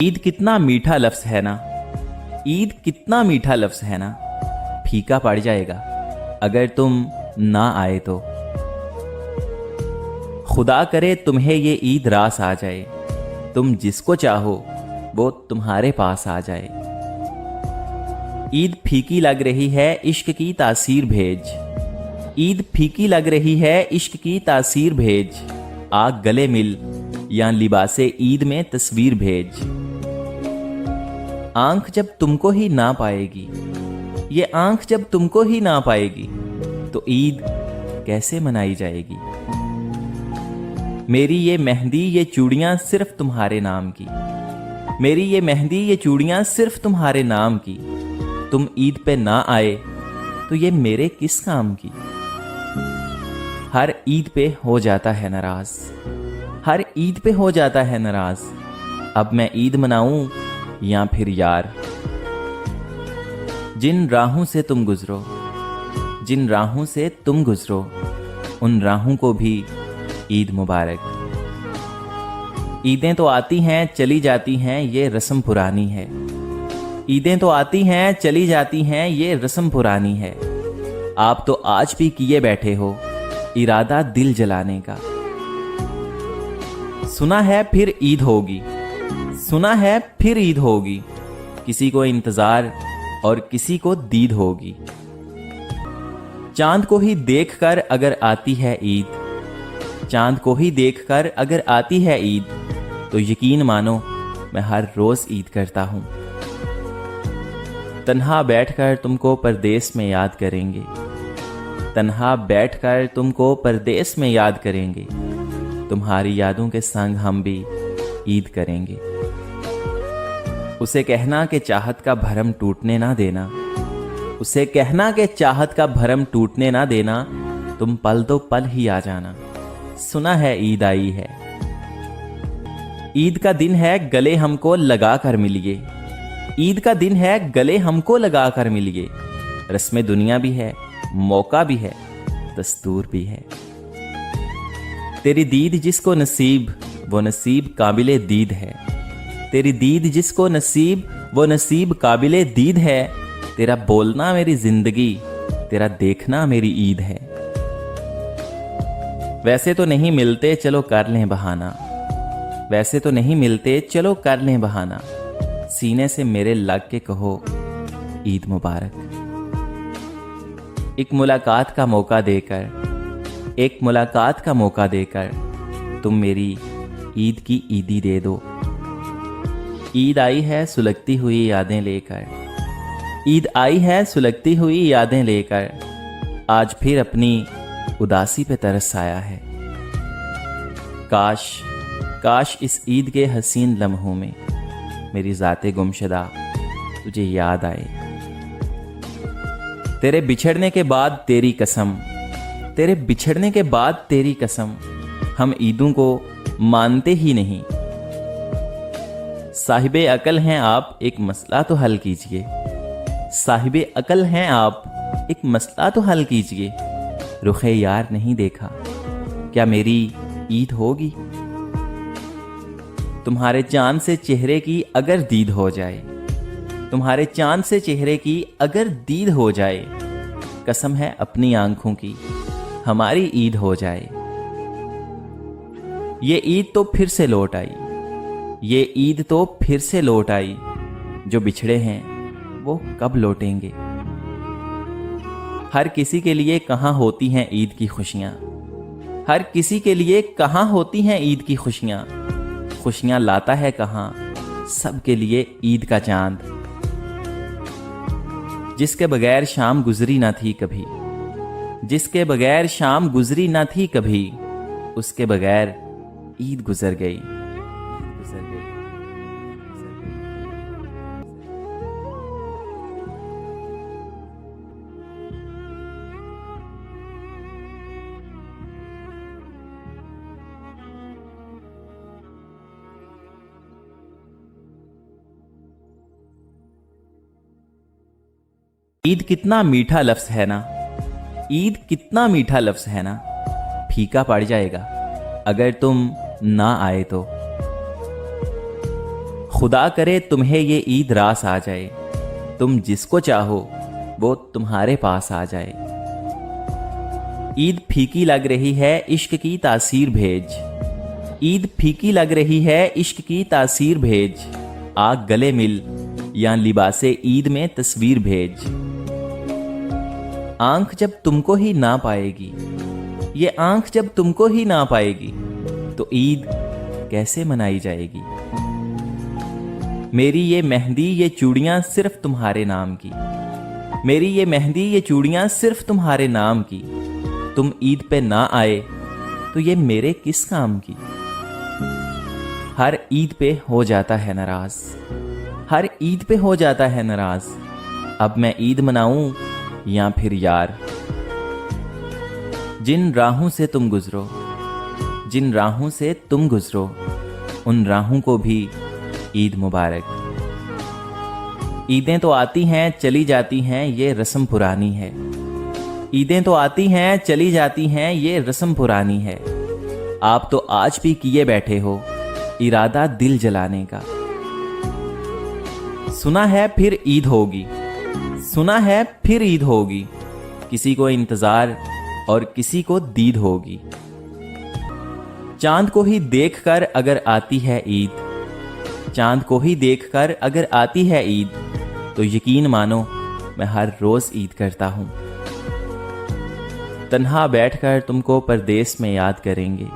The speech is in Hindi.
ईद कितना मीठा लफ्ज़ है ना। ईद कितना मीठा लफ्ज़ है ना। फीका पड़ जाएगा अगर तुम ना आए तो। खुदा करे तुम्हें ये ईद रास आ जाए, तुम जिसको चाहो वो तुम्हारे पास आ जाए। ईद फीकी लग रही है इश्क की तासीर भेज। ईद फीकी लग रही है इश्क की तासीर भेज। आग गले मिल या लिबासे ईद में तस्वीर भेज। आंख जब तुमको ही ना पाएगी, ये आंख जब तुमको ही ना पाएगी तो ईद कैसे मनाई जाएगी। मेरी ये मेहंदी ये चूड़ियां सिर्फ तुम्हारे नाम की। मेरी ये मेहंदी ये चूड़ियां सिर्फ तुम्हारे नाम की। तुम ईद पे ना आए तो ये मेरे किस काम की। हर ईद पे हो जाता है नाराज, हर ईद पे हो जाता है नाराज। अब मैं ईद मनाऊं या फिर यार। जिन राहों से तुम गुजरो, जिन राहों से तुम गुजरो, उन राहों को भी ईद मुबारक। ईदें तो आती हैं चली जाती हैं, ये रस्म पुरानी है। ईदें तो आती हैं चली जाती हैं, ये रस्म पुरानी है। आप तो आज भी किए बैठे हो इरादा दिल जलाने का। सुना है फिर ईद होगी, सुना है फिर ईद होगी। किसी को इंतजार और किसी को दीद होगी। चांद को ही देखकर अगर आती है ईद, चांद को ही देखकर अगर आती है ईद, तो यकीन मानो मैं हर रोज ईद करता हूं। तन्हा बैठकर तुमको परदेस में याद करेंगे, तन्हा बैठकर तुमको परदेस में याद करेंगे। तुम्हारी यादों के संग हम भी ईद करेंगे। उसे कहना कि चाहत का भरम टूटने ना देना, उसे कहना कि चाहत का भरम टूटने ना देना। तुम पल दो पल ही आ जाना, सुना है ईद आई है। ईद का दिन है गले हमको लगा कर मिलिए। ईद का दिन है गले हमको लगा कर मिलिए। रस्म दुनिया भी है, मौका भी है, दस्तूर भी है। तेरी दीद जिसको नसीब वो नसीब काबिले दीद है। तेरी दीद जिसको नसीब वो नसीब काबिले दीद है। तेरा बोलना मेरी जिंदगी, तेरा देखना मेरी ईद है। वैसे तो नहीं मिलते चलो कर लें बहाना, वैसे तो नहीं मिलते चलो कर लें बहाना। सीने से मेरे लग के कहो ईद मुबारक। एक मुलाकात का मौका देकर, एक मुलाकात का मौका देकर तुम मेरी ईद की ईदी दे दो। ईद आई है सुलगती हुई यादें लेकर, ईद आई है सुलगती हुई यादें लेकर। आज फिर अपनी उदासी पे तरस आया है। काश काश इस ईद के हसीन लम्हों में मेरी ज़ाते गुमशुदा तुझे याद आए। तेरे बिछड़ने के बाद तेरी कसम, तेरे बिछड़ने के बाद तेरी कसम, हम ईदों को मानते ही नहीं। साहिबे अकल हैं आप, एक मसला तो हल कीजिए। साहिबे अकल हैं आप, एक मसला तो हल कीजिए। रुखे यार नहीं देखा, क्या मेरी ईद होगी। तुम्हारे चांद से चेहरे की अगर दीद हो जाए, तुम्हारे चांद से चेहरे की अगर दीद हो जाए, कसम है अपनी आंखों की हमारी ईद हो जाए। ये ईद तो फिर से लौट आई, ये ईद तो फिर से लौट आई। जो बिछड़े हैं वो कब लौटेंगे। हर किसी के लिए कहाँ होती हैं ईद की खुशियाँ, हर किसी के लिए कहाँ होती हैं ईद की खुशियाँ। खुशियाँ लाता है कहाँ सबके लिए ईद का चांद। जिसके बगैर शाम गुजरी ना थी कभी, जिसके बगैर शाम गुजरी ना थी कभी, उसके बगैर ईद गुजर गई। ईद कितना मीठा लफ्ज़ है ना। ईद कितना मीठा लफ्ज़ है ना। फीका पड़ जाएगा अगर तुम ना आए तो। खुदा करे तुम्हें ये ईद रास आ जाए, तुम जिसको चाहो वो तुम्हारे पास आ जाए। ईद फीकी लग रही है इश्क की तासीर भेज, ईद फीकी लग रही है इश्क की तासीर भेज, आग गले मिल या लिबासे ईद में तस्वीर भेज। आंख जब तुमको ही ना पाएगी, ये आंख जब तुमको ही ना पाएगी, तो ईद कैसे मनाई जाएगी। मेरी ये मेहंदी ये चूड़ियां सिर्फ तुम्हारे नाम की, मेरी ये मेहंदी ये चूड़ियां सिर्फ तुम्हारे नाम की, तुम ईद पे ना आए तो ये मेरे किस काम की। हर ईद पे हो जाता है नाराज, हर ईद पे हो जाता है नाराज, अब मैं ईद मनाऊं या फिर यार। जिन राहों से तुम गुजरो, जिन राहों से तुम गुजरो, उन राहों को भी ईद मुबारक। ईदें तो आती हैं चली जाती हैं ये रस्म पुरानी है, ईदें तो आती हैं चली जाती हैं ये रस्म पुरानी है। आप तो आज भी किए बैठे हो इरादा दिल जलाने का। सुना है फिर ईद होगी, सुना है फिर ईद होगी, किसी को इंतजार और किसी को दीद होगी। चांद को ही देखकर अगर आती है ईद, चांद को ही देखकर अगर आती है ईद, तो यकीन मानो मैं हर रोज ईद करता हूं। तन्हा बैठकर तुमको परदेस में याद करेंगे,